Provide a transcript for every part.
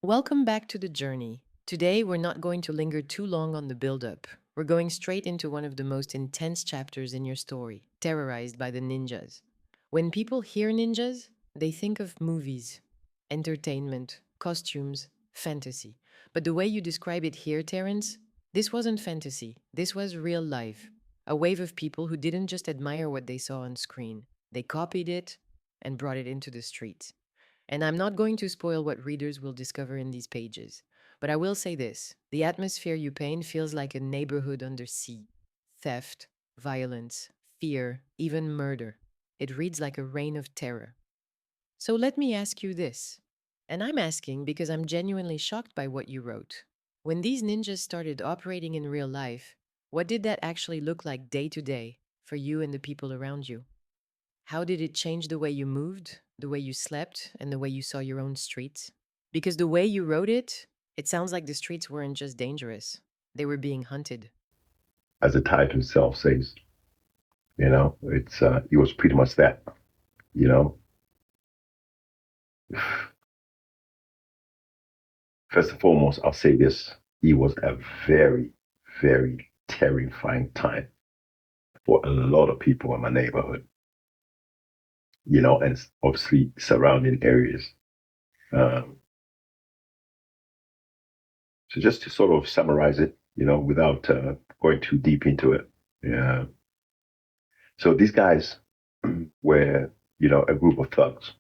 Welcome back to the journey. Today, we're not going to linger too long on the build-up. We're going straight into one of the most intense chapters in your story, terrorized by the ninjas. When people hear ninjas, they think of movies, entertainment, costumes, fantasy. But the way you describe it here, Terence, this wasn't fantasy. This was real life. A wave of people who didn't just admire what they saw on screen, they copied it and brought it into the streets. And I'm not going to spoil what readers will discover in these pages, but I will say this: the atmosphere you paint feels like a neighborhood under siege. Theft, violence, fear, even murder. It reads like a reign of terror. So let me ask you this, and I'm asking because I'm genuinely shocked by what you wrote. When these ninjas started operating in real life, what did that actually look like day to day for you and the people around you? How did it change the way you moved, the way you slept, and the way you saw your own streets? Because the way you wrote it, it sounds like the streets weren't just dangerous, they were being hunted. As the title itself says. It was pretty much that. You know, First and foremost, I'll say this: it was a very, very terrifying time for a lot of people in my neighborhood. And obviously surrounding areas. Um, so just to sort of summarize it, without going too deep into it. Yeah. So these guys were, a group of thugs.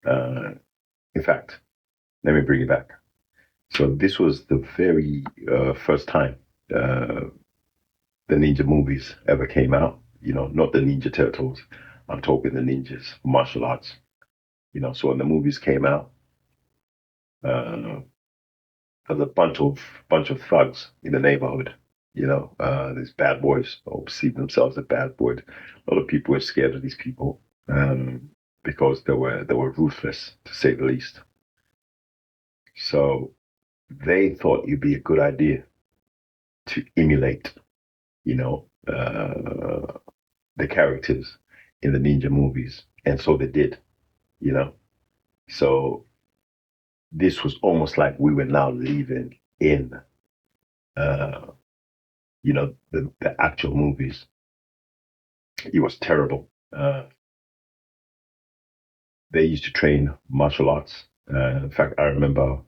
Uh, in fact, let me bring it back. So this was the very first time uh, the ninja movies ever came out. Not the Ninja Turtles. I'm talking the ninjas, martial arts. So when the movies came out, uh, there's a bunch of thugs in the neighborhood. These bad boys or perceive themselves as bad boys. A lot of people were scared of these people because they were ruthless to say the least. So they thought it'd be a good idea to emulate you know, the characters in the ninja movies. And so they did, you know. So this was almost like we were now living in, uh, the actual movies. It was terrible. They used to train martial arts. In fact, I remember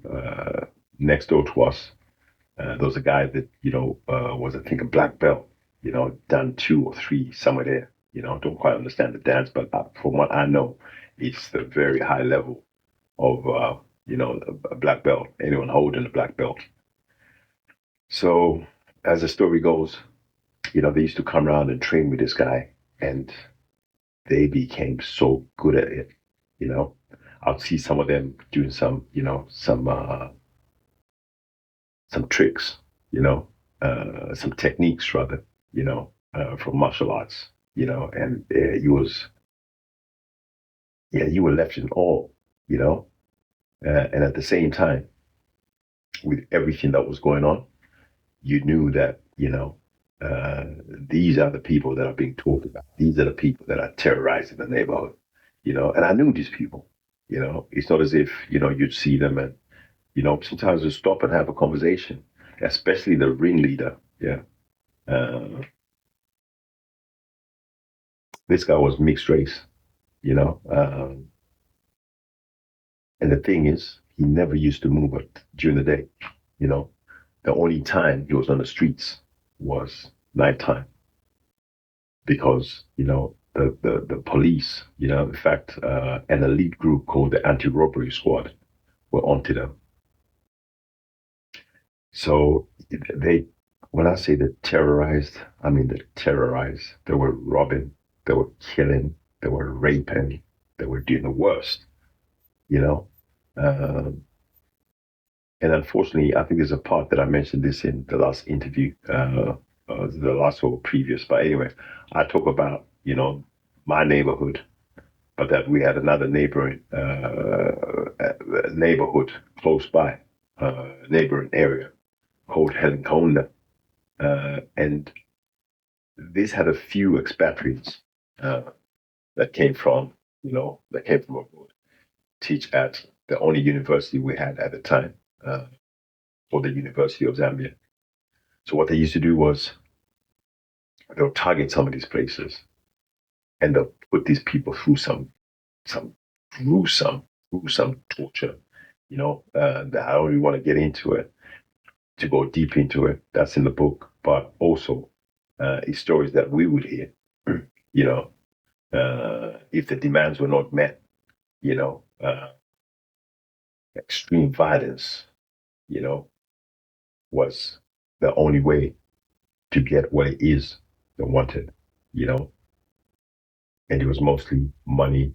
next door to us, there was a guy that, was, I think, a black belt, done 2 or 3, somewhere there. Don't quite understand the dance, but from what I know, it's the very high level of, a black belt, anyone holding a black belt. So as the story goes, they used to come around and train with this guy, and they became so good at it. You know, I'd see some of them doing some tricks, some techniques rather, from martial arts, and you were left in awe, you know, and at the same time, with everything that was going on, you knew that, these are the people that are being talked about. These are the people that are terrorizing the neighborhood, and I knew these people, it's not as if, you'd see them and, sometimes just stop and have a conversation, especially the ringleader. Yeah. Uh, this guy was mixed race, you know. And the thing is, he never used to move it during the day. You know, the only time he was on the streets was nighttime because the police, in fact, an elite group called the Anti-Robbery Squad were onto them. So they, when I say they terrorized, I mean they terrorized. They were robbing, they were killing, they were raping, they were doing the worst. You know. Um, and unfortunately, I think there's a part that I mentioned this in the last interview, the last or previous. But anyway, I talk about my neighborhood, but that we had another neighboring neighborhood close by, neighboring area called Helenconda, and this had a few expatriates uh, that came from abroad, teach at the only university we had at the time, or the University of Zambia. So what they used to do was they'll target some of these places and they'll put these people through some gruesome torture. That I don't really want to get into it, to go deep into it. That's in the book, but also it's stories that we would hear. you know, if the demands were not met, you know, extreme violence, you know, was the only way to get what it is they wanted, you know, and it was mostly money,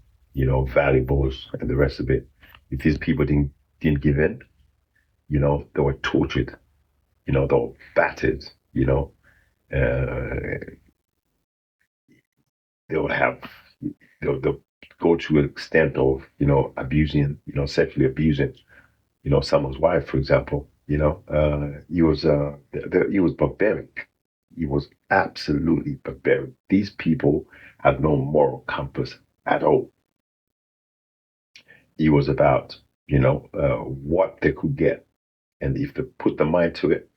valuables and the rest of it. If these people didn't give in, they were tortured, they were battered, uh, they would have they'll go to an extent of abusing, sexually abusing, someone's wife, for example. He was barbaric. He was absolutely barbaric. These people had no moral compass at all. He was about what they could get, and if they put the mind to it,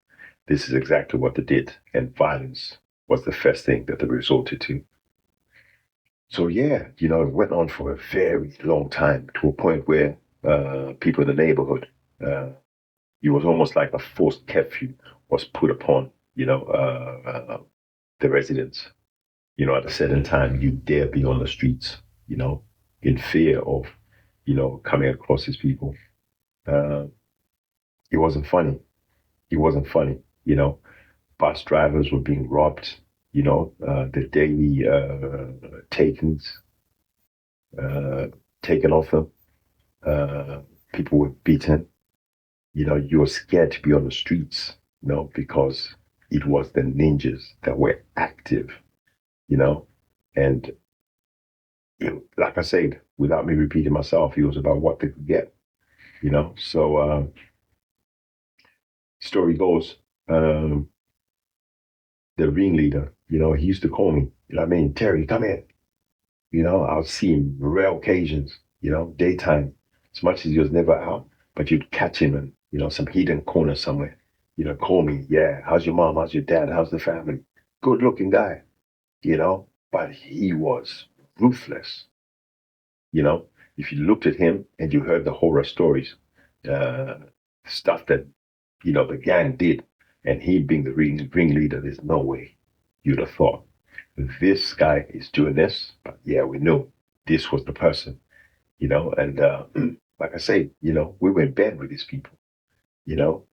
this is exactly what they did. And violence was the first thing that they resorted to. So yeah, it went on for a very long time, to a point where people in the neighborhood, it was almost like a forced curfew was put upon, the residents. At a certain time, you dare be on the streets, in fear of, coming across these people. Uh, it wasn't funny. It wasn't funny. Bus drivers were being robbed. The daily takings taken off them. People were beaten. You were scared to be on the streets, because it was the ninjas that were active, and like I said, without me repeating myself, it was about what they could get, So story goes, the ringleader, he used to call me, Terry, come in. I'll see him rare occasions, daytime, as much as he was never out, but you'd catch him in, some hidden corner somewhere. Call me, yeah, how's your mom? How's your dad? How's the family? Good looking guy, but he was ruthless. If you looked at him and you heard the horror stories, uh, stuff that, the gang did, and he being the ringleader, there's no way you'd have thought this guy is doing this. But yeah, we knew this was the person, and like I say, we were in bed with these people.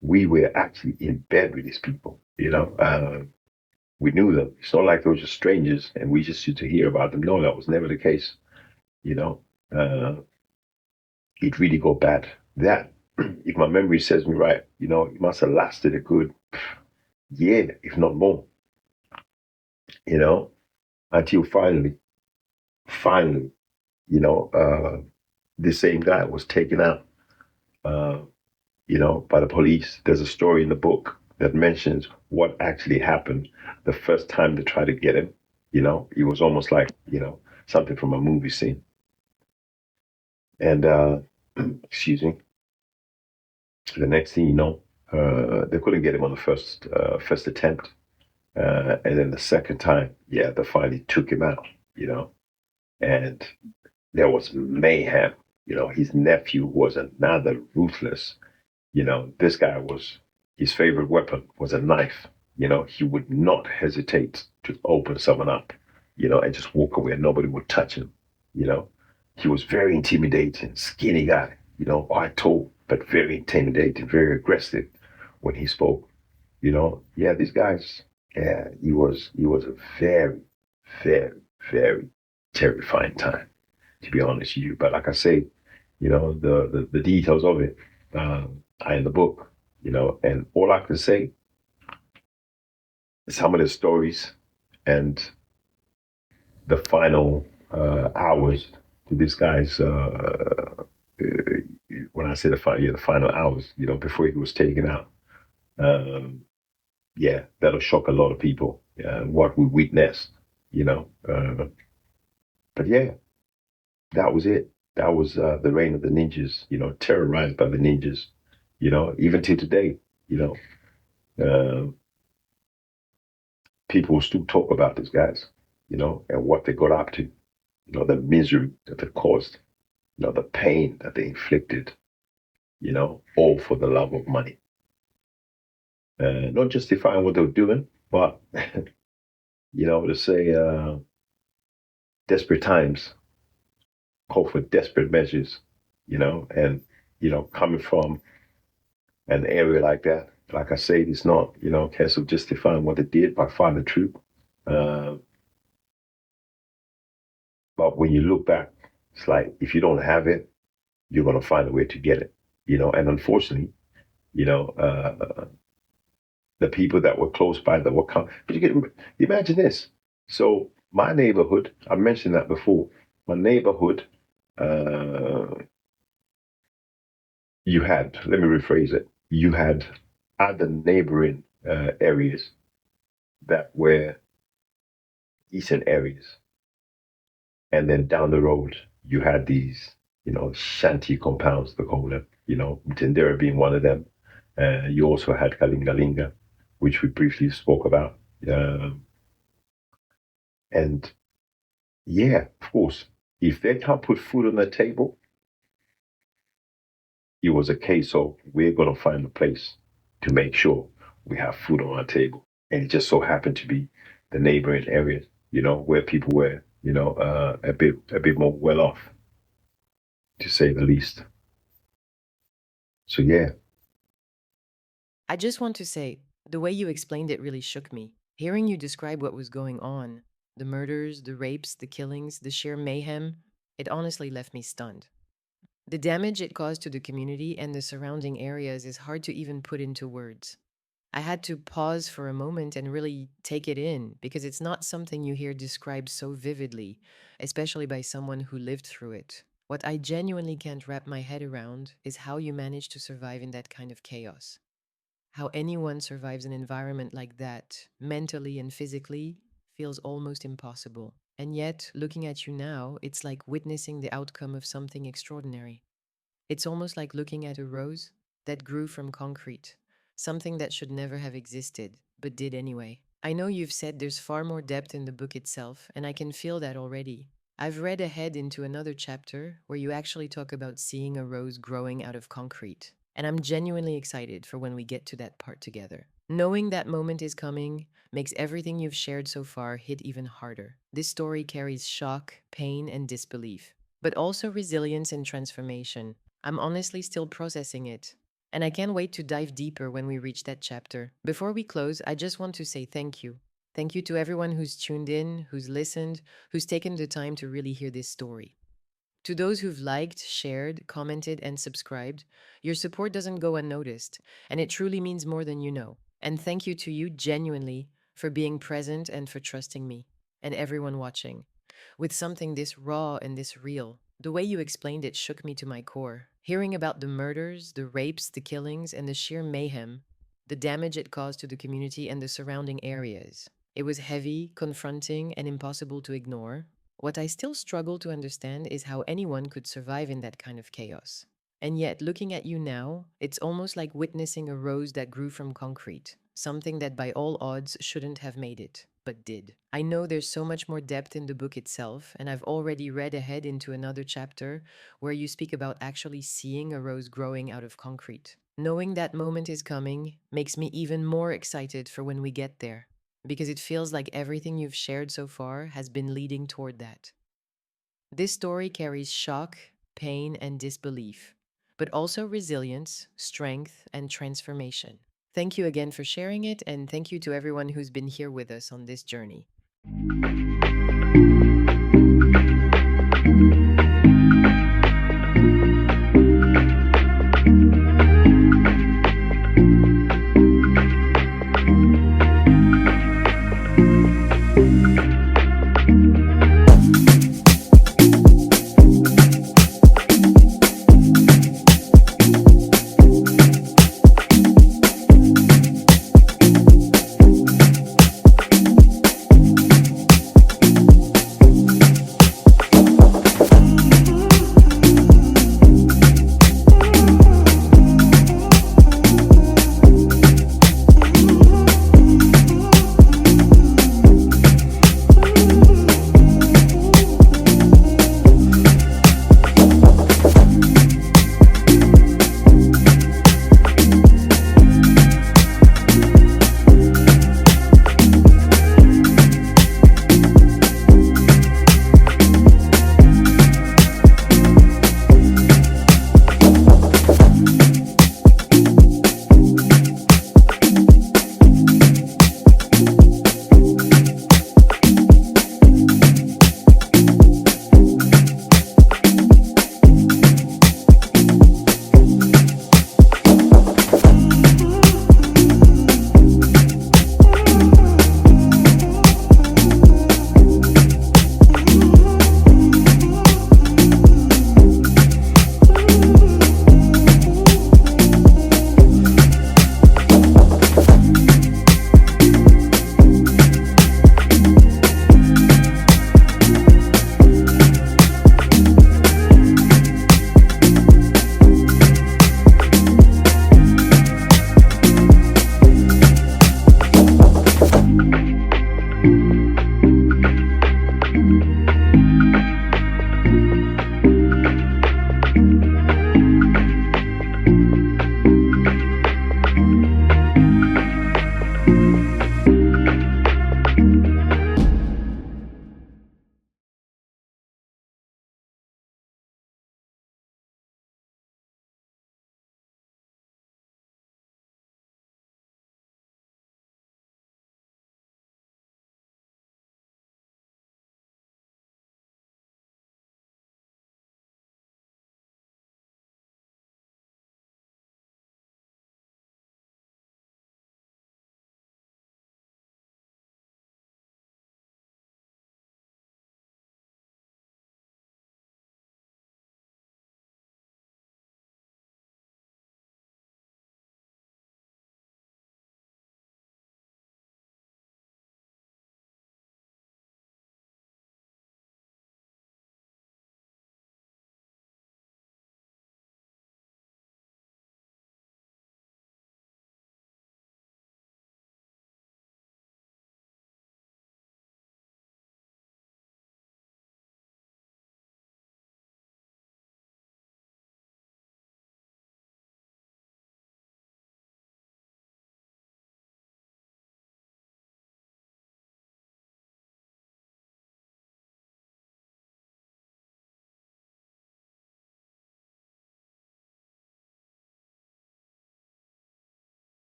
We were actually in bed with these people. We knew them. It's not like they were just strangers and we just used to hear about them. No, that was never the case. You know, uh, it really got bad. That, if my memory serves me right, it must have lasted a good year, if not more. You know, until finally, this same guy was taken out, uh, by the police. There's a story in the book that mentions what actually happened the first time they tried to get him. It was almost like, something from a movie scene. And, excuse me, the next thing you know, they couldn't get him on the first attempt. And then the second time, yeah, they finally took him out, and there was mayhem. His nephew was another ruthless. This guy was, his favorite weapon was a knife. He would not hesitate to open someone up, and just walk away and nobody would touch him. You know, he was very intimidating, skinny guy, quite tall, but very intimidating, very aggressive when he spoke. Yeah, these guys, yeah, he was a very, very, very terrifying time, to be honest with you. But like I say, the details of it are in the book, and all I can say is some of the stories and the final hours to this guy's. When I say the final hours, before he was taken out. Um, yeah, that'll shock a lot of people. What we witnessed, but yeah, that was it. That was the reign of the ninjas, terrorized by the ninjas, even to today, you know, uh, people still talk about these guys, and what they got up to, the misery that they caused, the pain that they inflicted, all for the love of money. Not justifying what they were doing, but, to say desperate times call for desperate measures, and, coming from an area like that, like I said, it's not, a case of justifying what they did, by far the truth. Uh, but when you look back, it's like if you don't have it, you're going to find a way to get it, and unfortunately, you know, uh, the people that were close by that were come. But you can imagine this. So my neighborhood, I mentioned that before. My neighborhood, uh, you had. Let me rephrase it. You had other neighboring areas that were decent areas, and then down the road you had these, shanty compounds, they call them. Tindera being one of them. You also had Kalingalinga, which we briefly spoke about. And yeah, of course, if they can't put food on the table, it was a case of we're going to find a place to make sure we have food on our table. And it just so happened to be the neighboring areas, where people were, a bit more well off, to say the least. So yeah, I just want to say, the way you explained it really shook me. Hearing you describe what was going on, the murders, the rapes, the killings, the sheer mayhem, it honestly left me stunned. The damage it caused to the community and the surrounding areas is hard to even put into words. I had to pause for a moment and really take it in because it's not something you hear described so vividly, especially by someone who lived through it. What I genuinely can't wrap my head around is how you managed to survive in that kind of chaos. How anyone survives an environment like that, mentally and physically, feels almost impossible. And yet, looking at you now, it's like witnessing the outcome of something extraordinary. It's almost like looking at a rose that grew from concrete, something that should never have existed, but did anyway. I know you've said there's far more depth in the book itself, and I can feel that already. I've read ahead into another chapter where you actually talk about seeing a rose growing out of concrete. And I'm genuinely excited for when we get to that part together. Knowing that moment is coming makes everything you've shared so far hit even harder. This story carries shock, pain, and disbelief, but also resilience and transformation. I'm honestly still processing it, and I can't wait to dive deeper when we reach that chapter. Before we close, I just want to say thank you. Thank you to everyone who's tuned in, who's listened, who's taken the time to really hear this story. To those who've liked, shared, commented, and subscribed, your support doesn't go unnoticed, and it truly means more than you know. And thank you to you genuinely for being present and for trusting me and everyone watching with something this raw and this real. The way you explained it shook me to my core. Hearing about the murders, the rapes, the killings, and the sheer mayhem, the damage it caused to the community and the surrounding areas. It was heavy, confronting, and impossible to ignore. What I still struggle to understand is how anyone could survive in that kind of chaos. And yet, looking at you now, it's almost like witnessing a rose that grew from concrete, something that by all odds shouldn't have made it, but did. I know there's so much more depth in the book itself, and I've already read ahead into another chapter where you speak about actually seeing a rose growing out of concrete. Knowing that moment is coming makes me even more excited for when we get there, because it feels like everything you've shared so far has been leading toward that. This story carries shock, pain, and disbelief, but also resilience, strength, and transformation. Thank you again for sharing it, and thank you to everyone who's been here with us on this journey.